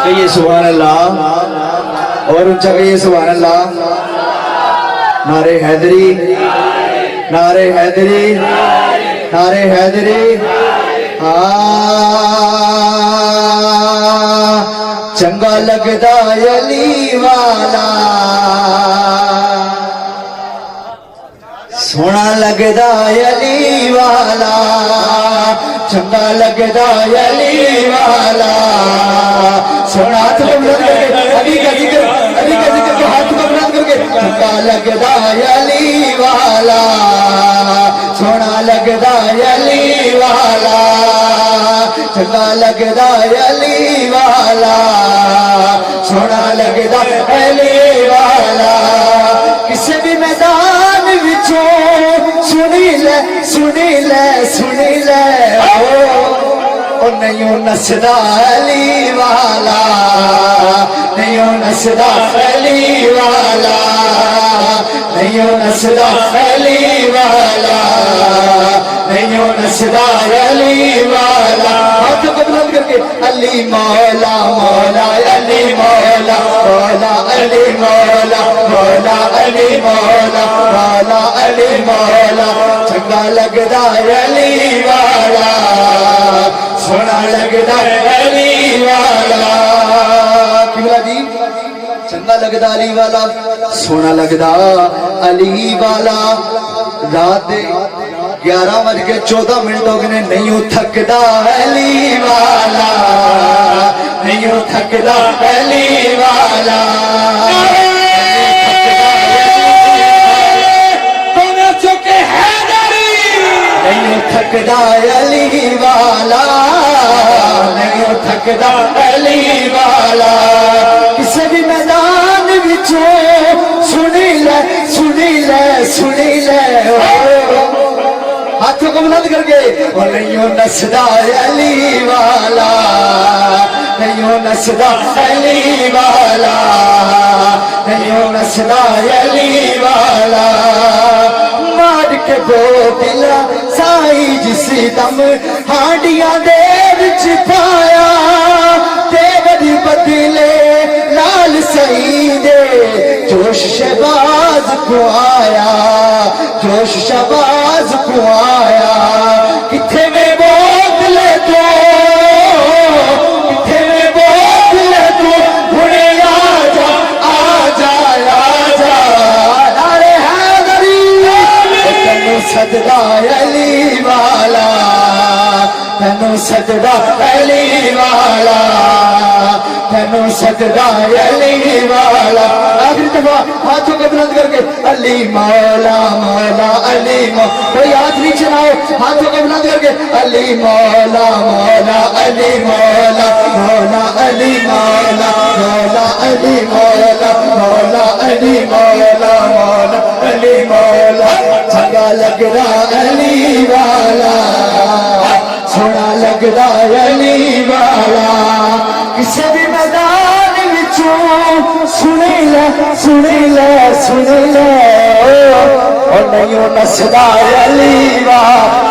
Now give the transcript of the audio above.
کہیے سبحان اللہ، اور اونچا کہیے سبحان اللہ۔ نعرہ حیدری، نعرہ حیدری، نعرہ حیدری۔ چنگا لگدا علی والا، سونا لگدا علی والا، چنگا لگدا علی والا، سونا ہاتھ کو بلند کر کے علی کا ذکر، علی کا ذکر کے ہاتھ کو بلند کر کے، چنگا لگدا علی والا، سونا لگدا علی والا، چنگا لگدا علی والا، سونا لگدا علی والا۔ کسی بھی میدان وچوں سنی لے، سنی لے، سنی لے، او نہیں نسدا علی والا، نہیں نسدا علی والا، نہیں نسدا علی والا، نہیں نسدا علی والا۔ ہاتھ کو بلند کر کے علی مولا، مولا علی مولا، مولا علی مولا، مولا علی مولا، مولا علی مولا، چنگا لگدا علی والا، سونا لگدا علی والا۔ قبلہ جی، چنگا لگدا علی والا، سونا لگدا علی والا۔ رات 11:14 ہو گئے، نہیں تھکدا علی والا، نہیں تھکدا علی والا، نہیں تھکدا علی والا، نہیں تھکدا علی والا۔ کسی بھی میدان وچوں سنی لے، سنی لے، سنی لے، ہاتھوں کو بلند کر کے، وہ نہیں نسدا علی والا، نہیں نسدا علی والا، نہیں نسدا علی والا۔ مار کے دو دلا سائی جس دم ہانڈیاں دے وچ پایا، تے بڑی بدلے لال سائی دے جوش شہباز کو آیا، جوش شہباز کو آیا۔ کتھے میں بوتلے تو، کتھے میں بوتلے تو، بھنے آ جا، آ جا، آ جا، نعرہ حیدری۔ تینو سجدہ علی والا، تینو سجدہ علی والا، تینو سجدہ علی والا۔ آخری دفعہ ہاتھوں کو بلند کر کے علی مولا، مولا علی مولا، کوئی ہاتھ نیچے نہ ہو، ہاتھوں کو بلند کر کے علی مولا، مولا علی مولا، مولا علی مولا، مولا علی مولا، مولا علی مولا، مولا علی مولا۔ چنگا لگدا علی والا، سونا لگدا علی والا۔ کسی بھی میدان وچوں سنی لے، سنی لے، سنی لے، اور نہیں نسدا علی والا۔